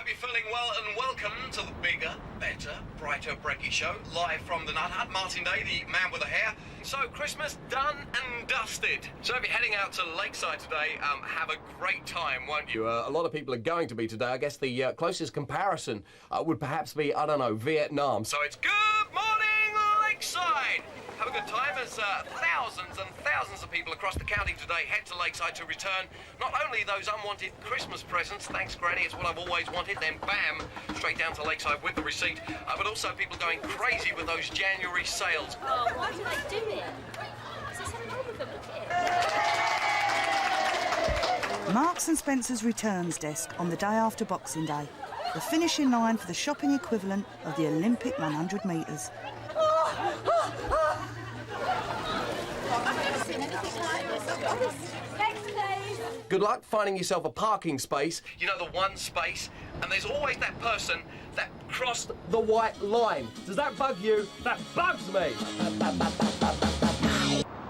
you're feeling well, and welcome to the bigger, better, brighter Brekkie Show, live from the Nut Hut. Martin Day, the man with the hair. So, Christmas done and dusted. So if you're heading out to Lakeside today, have a great time, won't you? A lot of people are going to be today. I guess the closest comparison would perhaps be, I don't know, Vietnam. So it's good morning, Lakeside! Have a good time as thousands and thousands of people across the county today head to Lakeside to return not only those unwanted Christmas presents, thanks Granny, it's what I've always wanted, then bam, straight down to Lakeside with the receipt, but also people going crazy with those January sales. Oh, why do they do it? Is there something wrong with them? Look at it. Marks and Spencer's returns desk on the day after Boxing Day. The finishing line for the shopping equivalent of the Olympic 100 metres. Good luck finding yourself a parking space, you know, the one space, and there's always that person that crossed the white line. Does that bug you? That bugs me!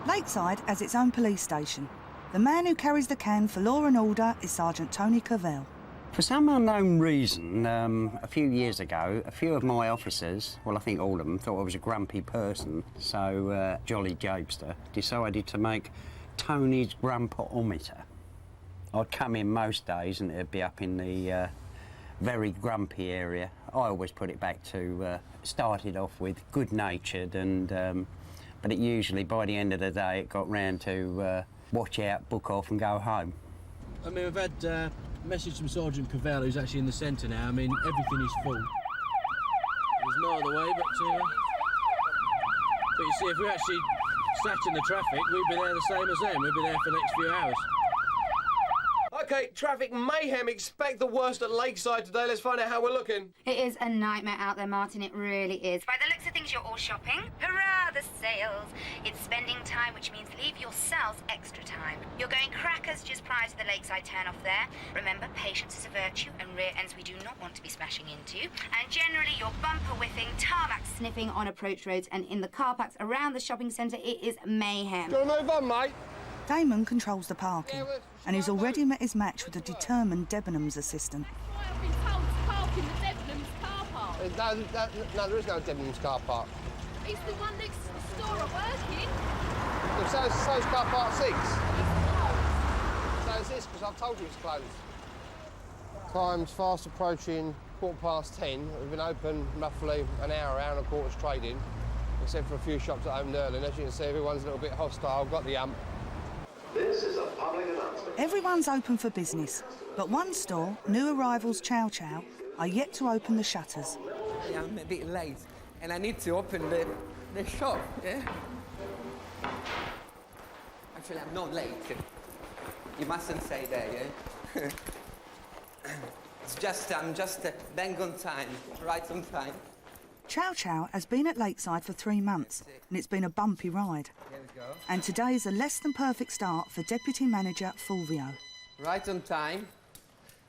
Lakeside has its own police station. The man who carries the can for law and order is Sergeant Tony Cavell. For some unknown reason, a few years ago, a few of my officers, well, I think all of them, thought I was a grumpy person, so Jolly Jobster decided to make Tony's grumpometer. I'd come in most days and it'd be up in the very grumpy area. I always put it back to, started off with good-natured, and but it usually, by the end of the day, it got round to watch out, book off and go home. I mean, we've had a message from Sergeant Cavell, who's actually in the centre now. I mean, everything is full. There's no other way, but you see, if we actually sat in the traffic, we'd be there the same as them. We'd be there for the next few hours. OK, traffic mayhem. Expect the worst at Lakeside today. Let's find out how we're looking. It is a nightmare out there, Martin. It really is. By the looks of things, you're all shopping. Hurrah, the sales. It's spending time, which means leave yourselves extra time. You're going crackers just prior to the Lakeside turn-off there. Remember, patience is a virtue, and rear ends we do not want to be smashing into. And generally, you're bumper whiffing, tarmac sniffing on approach roads, and in the car parks around the shopping centre, it is mayhem. Do you want to move on, mate? Damon controls the parking, and he's already met his match with a determined Debenhams assistant. That's why I've been told to park in the Debenhams car park. No, there is no Debenhams car park. It's the one next to the store I work in. So's car park 6. It's closed. So is this, because I've told you it's closed. Time's fast approaching 10:15. We've been open roughly an hour and a quarter's trading, except for a few shops that opened early. And as you can see, everyone's a little bit hostile. Got the ump. This is a public announcement. Everyone's open for business, but one store, new arrivals Chow Chow, are yet to open the shutters. Yeah, I'm a bit late, and I need to open the shop, yeah? Actually, I'm not late. You mustn't say that, yeah? I'm just bang on time, right on time. Chow Chow has been at Lakeside for 3 months, and it's been a bumpy ride. There we go. And today's a less than perfect start for Deputy Manager Fulvio. Right on time.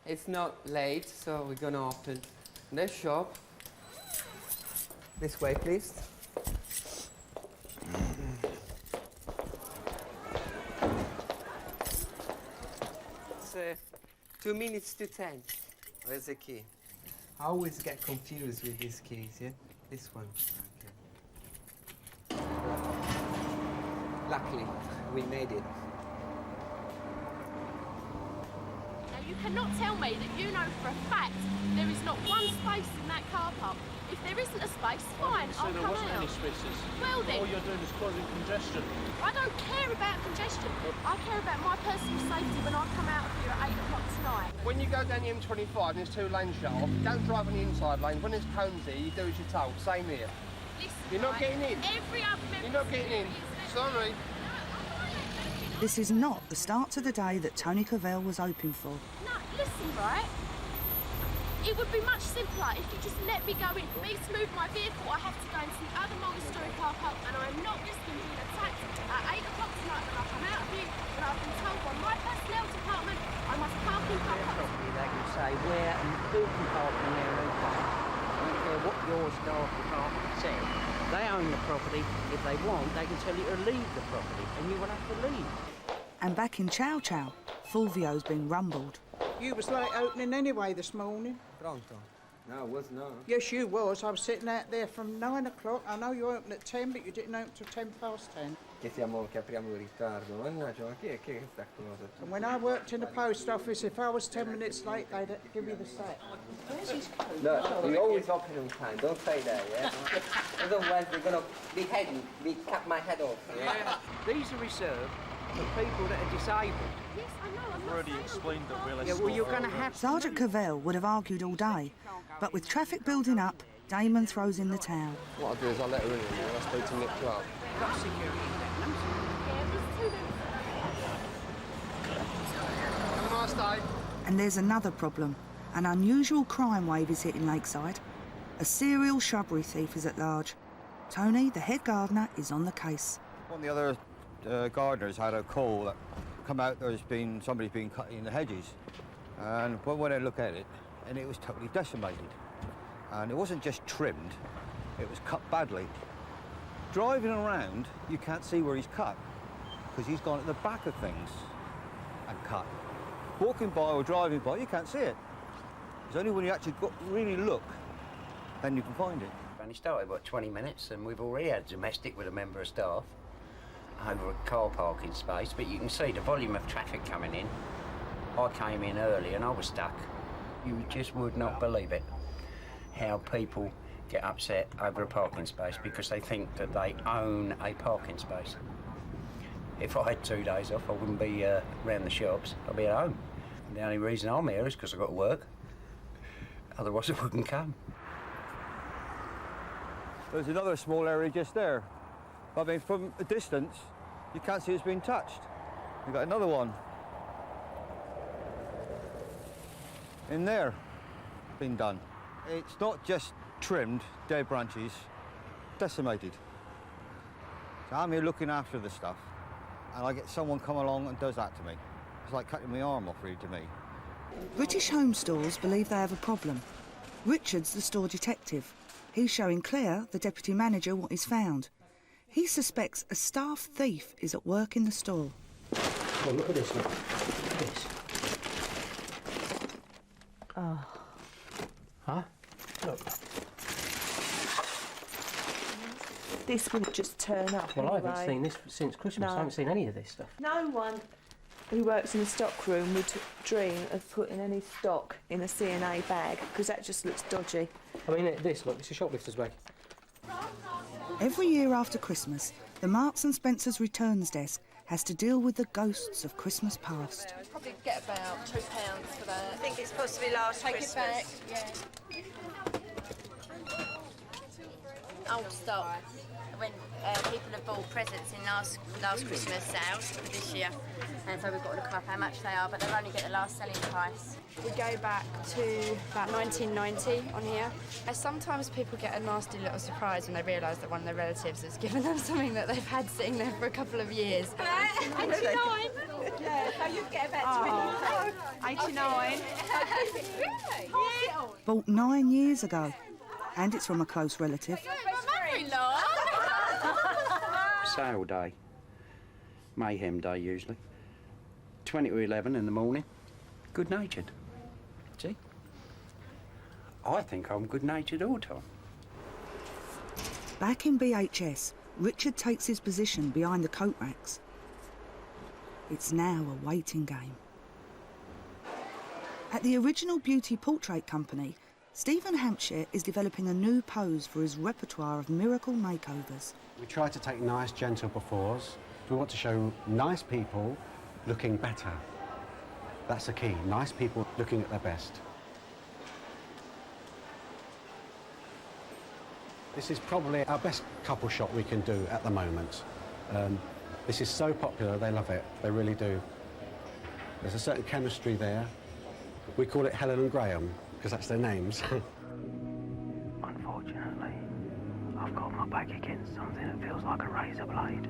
It's not late, so we're gonna open the shop. This way, please. It's 2 minutes to 10. Where's the key? I always get confused with these keys, yeah? This one. Okay. Luckily, we made it. Now, you cannot tell me that you know for a fact there is not one space in that car park. If there isn't a space, fine, I'll come out. There wasn't any spaces. Well then. All you're doing is causing congestion. I don't care about congestion. I care about my personal safety when I come out of here at 8 o'clock tonight. When you go down the M25 and there's 2 lanes shut off, don't drive on the inside lanes. When there's cones here, you do as you're told. Same here. Listen, You're not getting in. Every other member. You're not getting in. Sorry. This is not the start to the day that Tony Cavell was hoping for. No, listen, right? It would be much simpler if you just let me go in. For me to move my vehicle, I have to go into the other multi-storey car park, and I am not risking being attacked at 8 o'clock tonight when I come out of here, when I've been told by my personnel department I must park in car park. Property, they can say where and who can park in there and who can't. I don't care what your staff department says. They own the property. If they want, they can tell you to leave the property, and you will have to leave. And back in Chow Chow, Fulvio's been rumbled. You was late opening anyway this morning. Pronto? No, I was not. Yes, you was. I was sitting out there from 9 o'clock. I know you opened at 10, but you didn't open till 10 past 10. Che apriamo in ritardo. Mannaggia, ma che è sta cosa? And when I worked in the post office, if I was 10 minutes late, they'd give me the sack. Where's his coat? Look, we always open on time. Don't say that, yeah? Otherwise, they're going to cut my head off. Yeah. These are reserved for people that are disabled. Yes, I know. I'm Already explained that we're Yeah, well, you're going to have... Sergeant Cavell would have argued all day, but with traffic building up, Damon throws in the towel. What I'll do is I'll let her in and I'll speak to Nick Clark. Got security in there, no? Yeah, there's 2 minutes. Have a nice day. And there's another problem. An unusual crime wave is hitting Lakeside. A serial shrubbery thief is at large. Tony, the head gardener, is on the case. One of the other gardeners had a call that come out somebody's been cutting the hedges. And when I look at it, and it was totally decimated. And it wasn't just trimmed, it was cut badly. Driving around, you can't see where he's cut, because he's gone at the back of things and cut. Walking by or driving by, you can't see it. It's only when you actually really look, then you can find it. Only started, 20 minutes, and we've already had domestic with a member of staff over a car parking space, but you can see the volume of traffic coming in. I came in early and I was stuck. You just would not believe it, how people get upset over a parking space because they think that they own a parking space. If I had 2 days off, I wouldn't be around the shops, I'd be at home. And the only reason I'm here is because I've got to work, otherwise I wouldn't come. There's another small area just there. I mean, from a distance, you can't see it's been touched. You've got another one in there, been done. It's not just trimmed, dead branches, decimated. So I'm here looking after the stuff, and I get someone come along and does that to me. It's like cutting my arm off, really, to me. British Home Stores believe they have a problem. Richard's the store detective. He's showing Claire, the deputy manager, what he's found. He suspects a staff thief is at work in the store. Well, look at this, look. Look at this. Oh. Huh? Look. This wouldn't just turn up. Well, I anyway. haven't seen this since Christmas. No. I haven't seen any of this stuff. No one who works in the stock room would dream of putting any stock in a C&A bag, because that just looks dodgy. I mean, this, look, it's a shoplifter's bag. Every year after Christmas, the Marks and Spencer's returns desk has to deal with the ghosts of Christmas past. Probably get about £2 for that. I think it's supposed to be last Christmas. Take it back, yeah. Old stock. When people have bought presents in last Christmas sales for this year, and so we've got to look up how much they are, but they'll only get the last selling price. We go back to about 1990 on here. And sometimes people get a nasty little surprise when they realise that one of their relatives has given them something that they've had sitting there for a couple of years. 89. Yeah, so you get about 89. Bought 9 years ago, and it's from a close relative. Sale day, mayhem day usually. 20 to 11 in the morning, good-natured. See? I think I'm good-natured all the time. Back in BHS, Richard takes his position behind the coat racks. It's now a waiting game. At the Original Beauty Portrait Company, Stephen Hampshire is developing a new pose for his repertoire of miracle makeovers. We try to take nice, gentle befores. We want to show nice people looking better. That's the key, nice people looking at their best. This is probably our best couple shot we can do at the moment. This is so popular, they love it, they really do. There's a certain chemistry there. We call it Helen and Graham, because that's their names. Unfortunately, I've got my back against something that feels like a razor blade.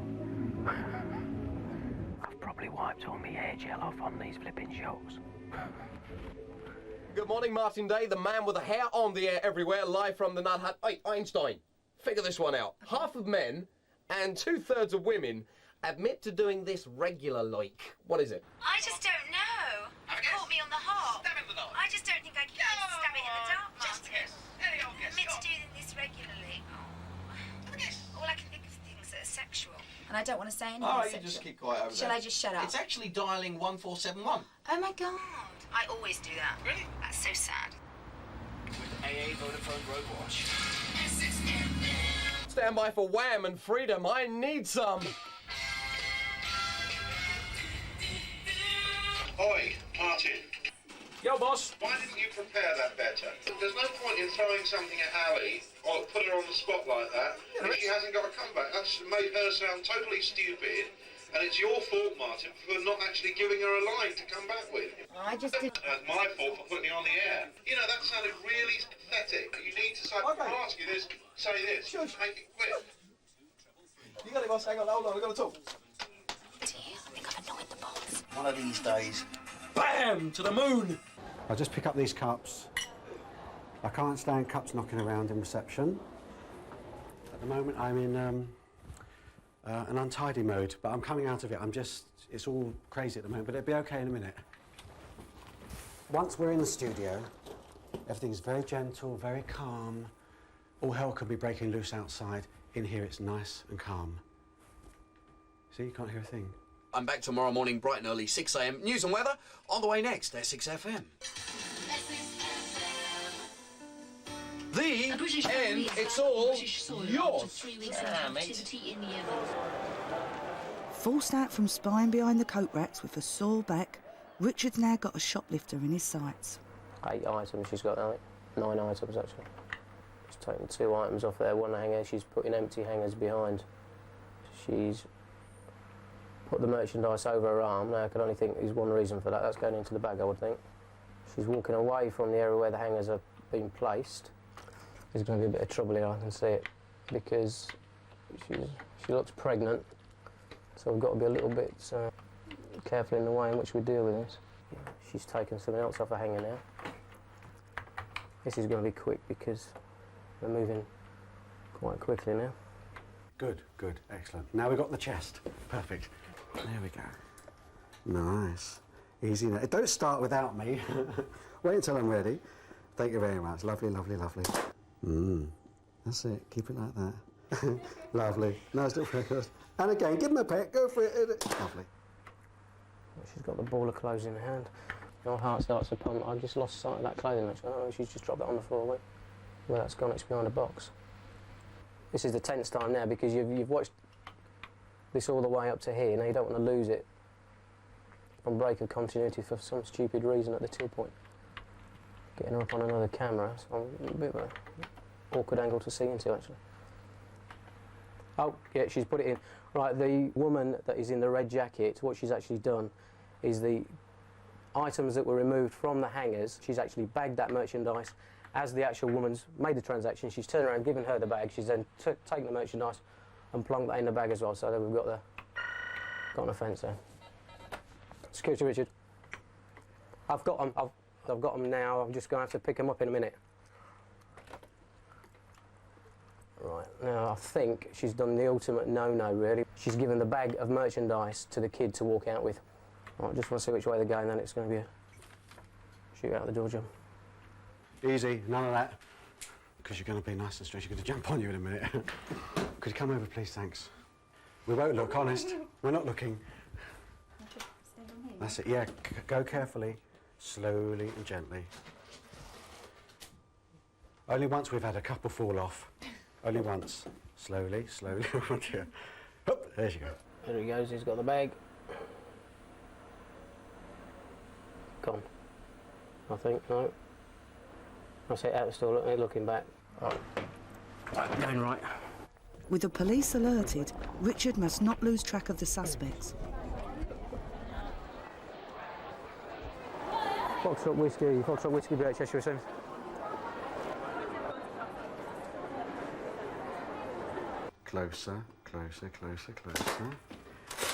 I've probably wiped all my hair gel off on these flipping shelves. Good morning, Martin Day, the man with the hair on the air everywhere, live from the Nut Hut. Hey, Einstein, figure this one out. Half of men and 2/3 of women admit to doing this regular like. What is it? I just don't know. Caught me on the hop. I don't want to say anything. All right, you just keep quiet over there. Shall I just shut up? It's actually dialing 1471. Oh my God. I always do that. Really? That's so sad. With AA Vodafone Road Watch. Stand by for Wham and Freedom. I need some. Oi, Martin. Yo, boss. Why didn't you prepare that better? There's no point in throwing something at Ali or put her on the spot like that if she hasn't got a comeback. That's made her sound totally stupid, and it's your fault, Martin, for not actually giving her a line to come back with. I just did. It's my fault for putting it on the air. You know, that sounded really pathetic. You need to say, I'll ask you this, say this. Shush. Make it quick. You got it, boss. Hang on, hold on. We've got to talk. Dear, I think I've annoyed the boss. One of these days, bam, to the moon. I'll just pick up these cups. I can't stand cups knocking around in reception. At the moment, I'm in an untidy mode, but I'm coming out of it. It's all crazy at the moment, but it'll be okay in a minute. Once we're in the studio, everything's very gentle, very calm. All hell can be breaking loose outside. In here, it's nice and calm. See, you can't hear a thing. I'm back tomorrow morning, bright and early, 6 a.m. News and weather on the way next, Essex FM. The end, it's all yours. Forced out from spying behind the coat racks with a sore back, Richard's now got a shoplifter in his sights. 8 items she's got, 9 items actually. She's taken 2 items off there, one hanger, she's putting empty hangers behind. She's put the merchandise over her arm. Now I can only think there's one reason for that, that's going into the bag I would think. She's walking away from the area where the hangers are being placed. There's going to be a bit of trouble here, I can see it, because she looks pregnant, so we've got to be a little bit careful in the way in which we deal with this. She's taken something else off her hanger now. This is going to be quick because we're moving quite quickly now. Good, good, excellent. Now we've got the chest. Perfect. There we go. Nice. Easy now. Don't start without me. Wait until I'm ready. Thank you very much. Lovely, lovely, lovely. That's it. Keep it like that. Lovely. Nice little breakfast. And again, give him a peck. Go for it. Lovely. She's got the ball of clothes in her hand. Old Hart starts to pump. I just lost sight of that clothing actually. I don't know, she's just dropped that on the floor. Wait. Where that's gone, it's behind a box. This is the 10th time now because you've watched this all the way up to here. Now you don't want to lose it on break of continuity for some stupid reason at the till point. Getting her up on another camera, so a bit of an awkward angle to see into actually. Oh, yeah, she's put it in. Right, the woman that is in the red jacket, what she's actually done is the items that were removed from the hangers, she's actually bagged that merchandise. As the actual woman's made the transaction, she's turned around, given her the bag, she's then taken the merchandise and plunked that in the bag as well, so that we've got an offence there. Security, Richard. I've got them. I've got them now. I'm just going to have to pick them up in a minute. Right, now I think she's done the ultimate no-no, really. She's given the bag of merchandise to the kid to walk out with. Right, just want to see which way they're going, then it's going to be a shoot out the door jump. Easy, none of that. Because you're going to be nice and straight. She's going to jump on you in a minute. Could you come over, please? Thanks. We won't look, honest. We're not looking. That's it, yeah. Go carefully, slowly and gently. Only once we've had a couple fall off. Only once. Slowly, slowly. Oh dear. Hop, there you go. There he goes, he's got the bag. Gone. I think, no. I say out the store, looking back. Right, going right. With the police alerted, Richard must not lose track of the suspects. Foxtrot whiskey, Brett Cheshire soon. Closer, closer, closer, closer.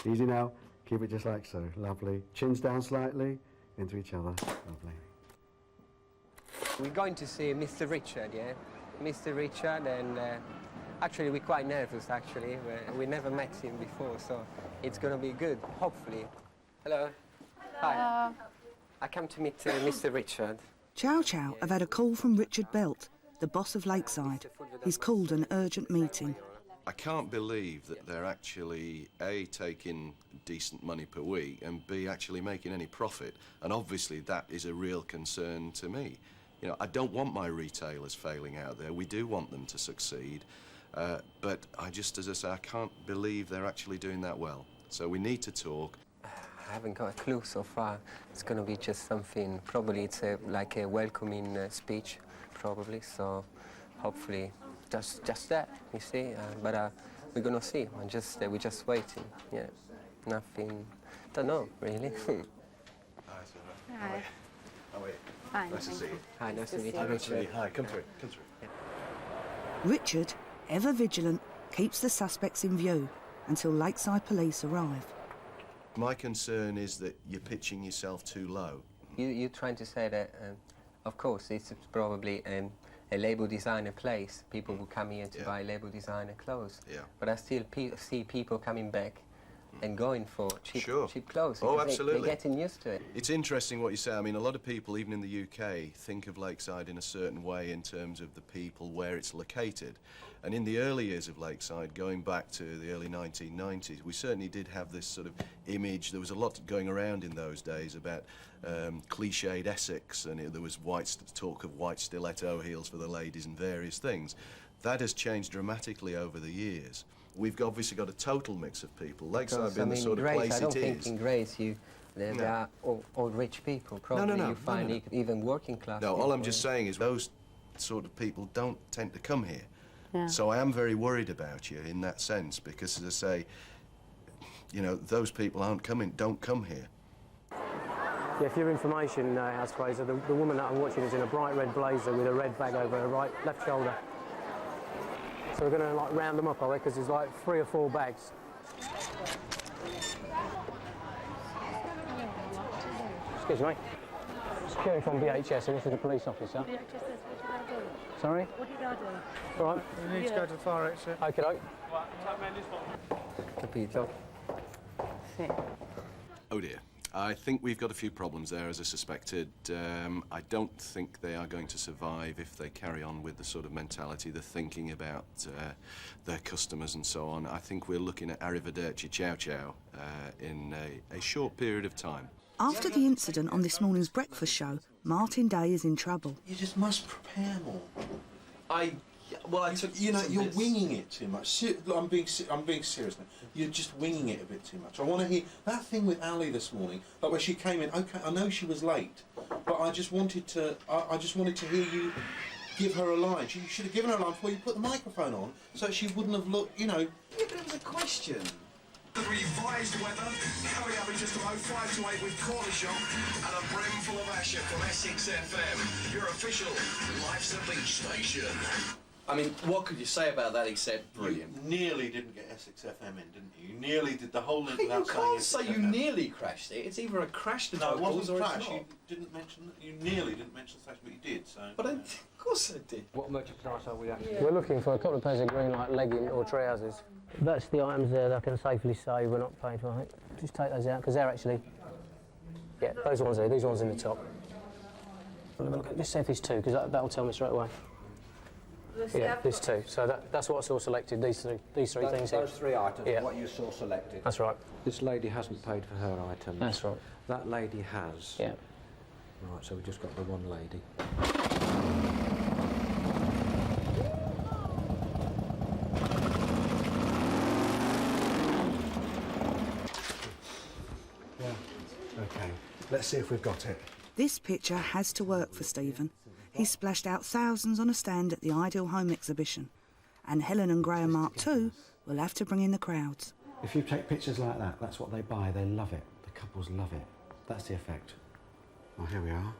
Easy now. Keep it just like so. Lovely. Chins down slightly, into each other. Lovely. We're going to see Mr. Richard, yeah? Mr. Richard, and actually we're quite nervous, actually. We never met him before, so it's going to be good, hopefully. Hello. Hi. I come to meet Mr. Richard. Chow Chow have had a call from Richard Belt, the boss of Lakeside. He's called an urgent meeting. I can't believe that they're actually, A, taking decent money per week, and B, actually making any profit. And obviously that is a real concern to me. You know, I don't want my retailers failing out there. We do want them to succeed. But I just, as I say, I can't believe they're actually doing that well. So we need to talk. I haven't got a clue so far. It's going to be just something, probably it's like a welcoming speech, probably. So hopefully just that, you see. But we're going to see. We're just waiting. Yeah, nothing. Don't know really. Hi. How are you? Fine. Nice to see you. Hi, nice to meet you, Richard. Hi, come through. Come through. Richard, ever vigilant, keeps the suspects in view until Lakeside police arrive. My concern is that you're pitching yourself too low. You're trying to say that, of course, it's probably a label designer place. People will come here to buy label designer clothes. Yeah. But I still see people coming back and going for cheap clothes. Oh, because absolutely. They're getting used to it. It's interesting what you say. I mean, a lot of people, even in the UK, think of Lakeside in a certain way in terms of the people, where it's located. And in the early years of Lakeside, going back to the early 1990s, we certainly did have this sort of image. There was a lot going around in those days about cliched Essex, and there was talk of white stiletto heels for the ladies and various things. That has changed dramatically over the years. We've obviously got a total mix of people. Lakeside being the sort of place I don't it think is. in Grace there are all rich people. Probably you find even working class No, people. all I'm just saying is those sort of people don't tend to come here. Yeah. So I am very worried about you in that sense, because, as I say, you know, those people don't come here. Yeah, for your information, House Fraser, the woman that I'm watching is in a bright red blazer with a red bag over her left shoulder. So we're going to like round them up, are we? Because there's like 3 or 4 bags. Excuse me. Security from BHS, and this is a police officer. BHS says, what did I do? Sorry? What did I do? All right. You need to go to the fire exit. Okay, doke. Capito. Oh dear. I think we've got a few problems there, as I suspected. I don't think they are going to survive if they carry on with the sort of mentality they're thinking about their customers and so on. I think we're looking at arrivederci ciao ciao in a short period of time. After the incident on this morning's breakfast show, Martin Day is in trouble. You just must prepare more. You know, you're winging it too much. I'm being serious now. You're just winging it a bit too much. I want to hear that thing with Ali this morning, like where she came in. Okay, I know she was late, but I just wanted to. I just wanted to hear you give her a line. You should have given her a line before you put the microphone on, so she wouldn't have looked. You know. Yeah, but it was a question. The revised weather, coming up in just about 5 to 8 with Corner Shop and a brimful of Asher from Essex FM, your official Life's a Beach station. I mean, what could you say about that except brilliant? You nearly didn't get Essex FM in, didn't you? You nearly did the whole link You without saying can't Essex say you FM. nearly crashed it. It's either a crash to No, it vocals wasn't or crash. it's not. You didn't mention. You nearly didn't mention the station, but you did. So. But of course I did. What merchandise are we actually? We're looking for a couple of pairs of green like legging or trousers. That's the items there that I can safely say we're not paying for. I think. Just take those out because they're actually. Yeah, those ones there. These ones in the top. Let's say these 2 because that'll tell me straight away. Yeah, these 2. So that's what I saw selected. These three things here. Those 3 items. Yeah. What you saw selected. That's right. This lady hasn't paid for her items. That's right. That lady has. Yeah. Right, so we've just got the one lady. Yeah. Okay. Let's see if we've got it. This picture has to work for Stephen. He splashed out thousands on a stand at the Ideal Home exhibition. And Helen and Graham Mark too will have to bring in the crowds. If you take pictures like that, that's what they buy. They love it. The couples love it. That's the effect. Oh, here we are.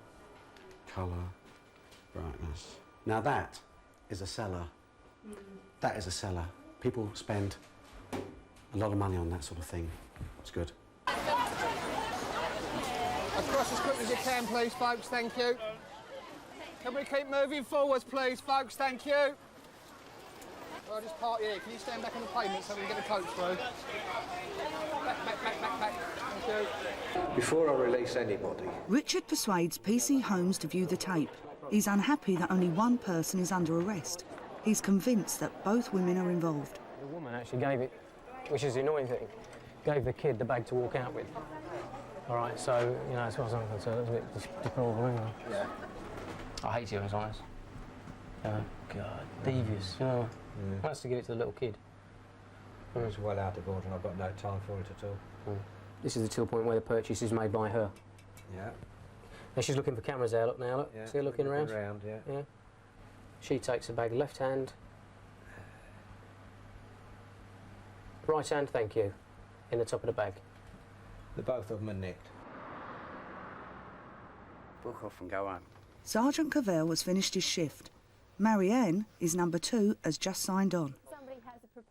Colour, brightness. Now that is a seller. That is a seller. People spend a lot of money on that sort of thing. It's good. Across as quickly as you can, please, folks. Thank you. Can we keep moving forwards, please, folks? Thank you. Well, just park here. Can you stand back on the pavement so we can get the coach through? Back. Thank you. Before I release anybody, Richard persuades PC Homes to view the tape. He's unhappy that only one person is under arrest. He's convinced that both women are involved. The woman woman actually gave it, which is the annoying thing, gave the kid the bag to walk out with. All right, so, you know, as far as I'm concerned, it's a bit deplorable, isn't it? Yeah. I hate it, if I'm honest. Oh, God, devious, you know. Wants to give it to the little kid. It's well out of order and I've got no time for it at all. This is the till point where the purchase is made by her. Yeah. Now she's looking for cameras there, look now, look. Yeah. See her looking around? Yeah. She takes the bag left hand. Right hand, thank you, in the top of the bag. The both of them are nicked. Book off and go home. Sergeant Cavell has finished his shift. Marianne, his number 2, has just signed on.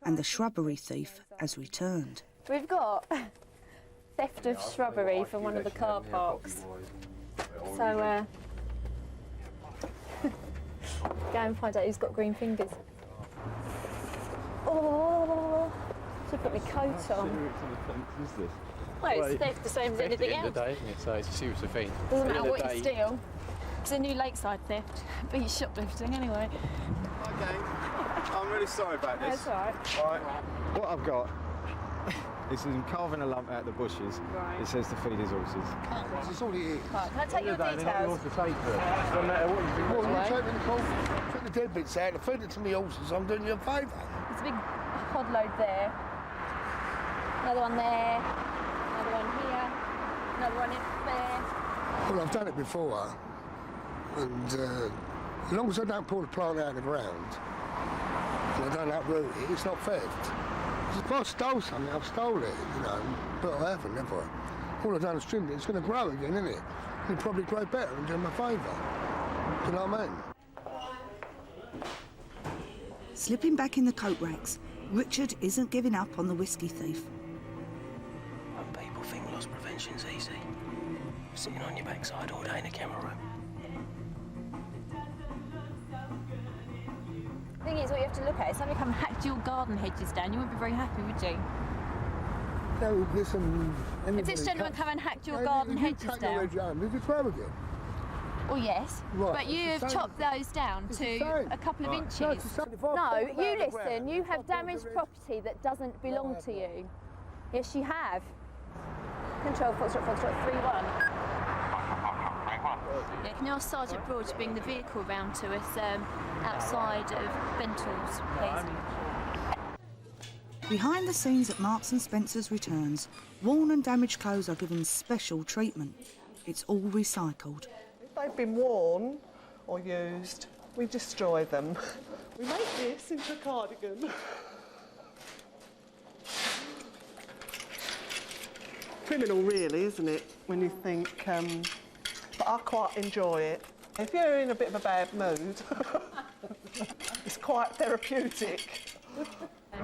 And the shrubbery thief has returned. We've got theft of shrubbery from one of the car parks. So, go and find out who's got green fingers. Oh, should put my coat on. Well, it's theft the same as anything else. At the end of the day, isn't it? So it's a serious offence. Doesn't matter what you steal. It's a new Lakeside theft. Beat shoplifting anyway. Okay. I'm really sorry about this. That's all right. Right. What I've got is him carving a lump out of the bushes. Right. It says to feed his horses. That's all it is. Right, can I take your details? No matter what you do. Well, you take the cold, take the dead bits out and feed it to me horses. I'm doing you a favour. There's a big pod load there. Another one there. Another one here. Another one in there. Well, I've done it before. And as long as I don't pull the plant out of the ground and I don't uproot it, it's not theft. If I stole something, I've stole it, you know, but I haven't, have I? All I've done is trimmed it. It's going to grow again, isn't it? It'll probably grow better and do me a favour. Do you know what I mean? Slipping back in the coat racks, Richard isn't giving up on the whiskey thief. People think loss prevention's easy. Sitting on your backside all day in a camera room. The thing is, what you have to look at is somebody come and hacked your garden hedges down. You wouldn't be very happy, would you? No, listen. If this gentleman come and hacked your garden hedges down. Did you throw again? Well, yes, Right, but you it's the have same. chopped those down It's to the same. a couple of Right. inches. No, it's the same. If I No, pull them out you of the listen, ground, you if I have pull the damaged red- property that doesn't belong to you. Yes, you have. Control Foxtrot 3-1. Yeah, can you ask Sergeant Broad to bring the vehicle round to us outside of Bentall's, please? Behind the scenes at Marks and Spencer's returns, worn and damaged clothes are given special treatment. It's all recycled. If they've been worn or used, we destroy them. We make this into a cardigan. Criminal, really, isn't it, when you think, but I quite enjoy it. If you're in a bit of a bad mood, it's quite therapeutic.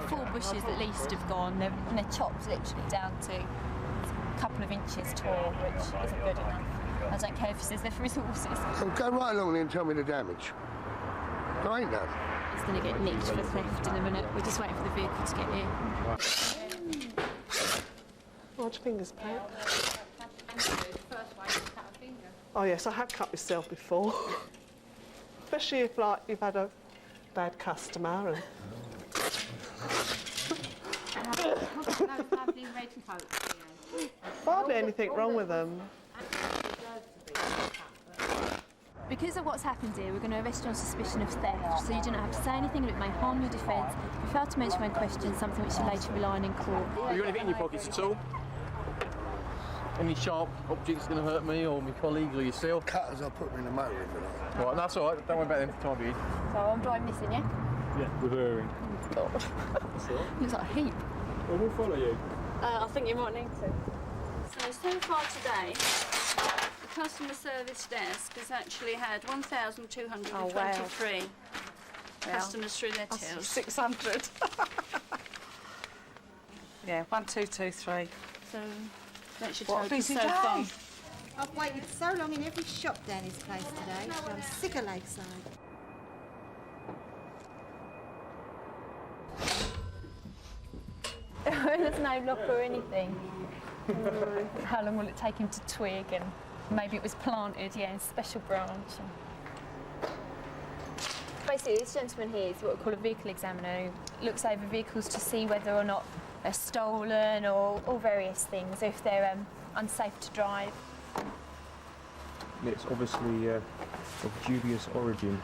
4 bushes at least have gone, and they're chopped literally down to a couple of inches tall, which isn't good enough. I don't care if he says they're for his horses. So go right along there and tell me the damage. There ain't none. It's going to get nicked for theft in a minute. We're just waiting for the vehicle to get here. Large fingers, Pat. Oh yes, I have cut myself before. Especially if, like, you've had a bad customer and... Hardly anything wrong with them. Because of what's happened here, we're going to arrest you on suspicion of theft, so you do not have to say anything that may harm your defence. If you fail to mention when questioned, something which you later rely on in court. Have you got anything in your pockets at all? Any sharp objects going to hurt me or my colleagues or yourself? Cutters, I'll put them in the motor if you like. Right, that's all right. Don't worry about them for the time being. So I'm driving this in, yeah? Yeah, with her in. God. Looks like a heap. Well, we'll follow you. I think you might need to. So far today, the customer service desk has actually had 1,223 customers through their tills. 600. Yeah, 1, 2, 2, 3. So that's your What a total busy so day. far. I've waited so long in every shop down this place today, so I'm sick of Lakeside. There's no lock or anything. How long will it take him to twig? And maybe it was planted, yeah, in a special branch. Basically, this gentleman here is what we call a vehicle examiner. looks over vehicles to see whether or not they're stolen or various things, if they're unsafe to drive. It's obviously of dubious origin.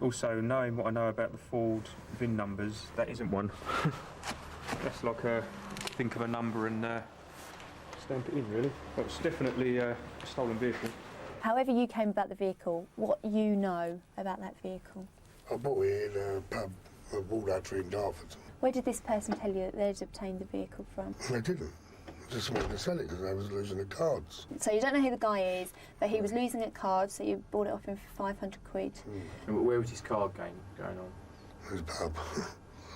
Also, knowing what I know about the Ford VIN numbers, that isn't one. That's like think of a number and stamp it in, really. But it's definitely a stolen vehicle. However you came about the vehicle, what you know about that vehicle? I bought it in a pub at Waldacre in Dartford. Where did this person tell you that they'd obtained the vehicle from? They didn't. I just wanted to sell it because I was losing the cards. So you don't know who the guy is, but he was losing at cards, so you bought it off him for 500 quid. And where was his card game going on? His pub.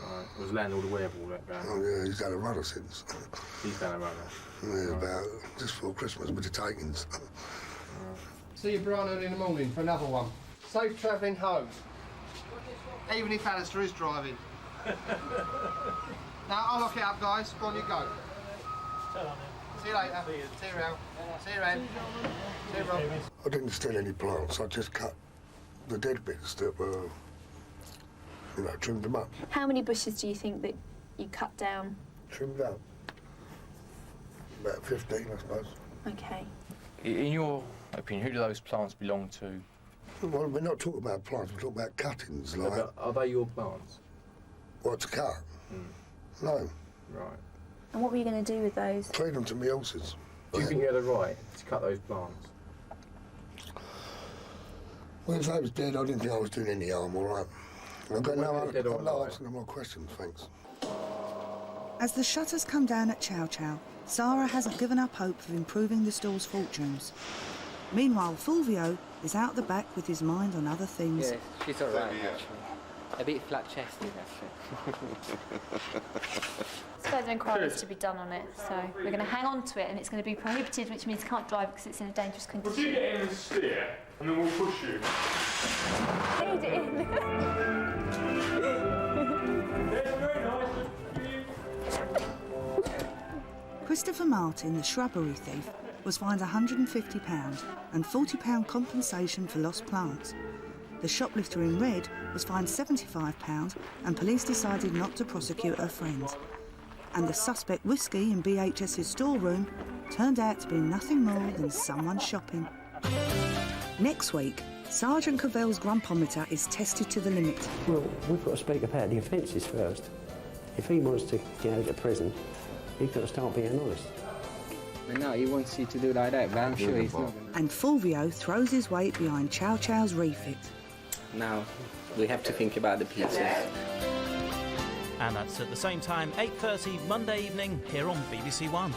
Right. Was landlord aware of all that going on? Oh yeah, he's had a runner since. He's done a runner? Yeah, Right. about just before Christmas with the takings. See you bright and early in the morning for another one. Safe travelling home. Even if Alistair is driving. Now, I'll lock it up, guys. Go on, you go. See you later. See you around. See you around. See you, Rob. I didn't steal any plants. I just cut the dead bits that were, trimmed them up. How many bushes do you think that you cut down? Trimmed up. About 15, I suppose. Okay. In your opinion, who do those plants belong to? Well, we're not talking about plants, we're talking about cuttings, like... Are they your plants? What, to cut? No. Right. And what were you going to do with those? Trade them to me horses. Do you think you had a right to cut those plants? Well, if I was dead, I didn't think I was doing any harm, all right? I've got no answer to more questions, thanks. As the shutters come down at Chow Chow, Sarah hasn't given up hope of improving the store's fortunes. Meanwhile, Fulvio is out the back with his mind on other things. Yeah, she's all right, actually. A bit flat-chested, actually. There's further inquiries to be done on it, so we're going to hang on to it, and it's going to be prohibited, which means you can't drive because it's in a dangerous condition. We'll get in and steer, and then we'll push you. Lead it in. Christopher Martin, the shrubbery thief, was fined £150 and £40 compensation for lost plants. The shoplifter in red was fined £75 and police decided not to prosecute her friend. And the suspect whiskey in BHS's storeroom turned out to be nothing more than someone shopping. Next week, Sergeant Cavell's grumpometer is tested to the limit. Well, we've got to speak about the offences first. If he wants to get out of prison, he's got to start being honest. No, he wants you to do like that, but I'm sure he's not. And Fulvio throws his weight behind Chow Chow's refit. Now, we have to think about the pizzas. And that's at the same time, 8:30 Monday evening here on BBC One.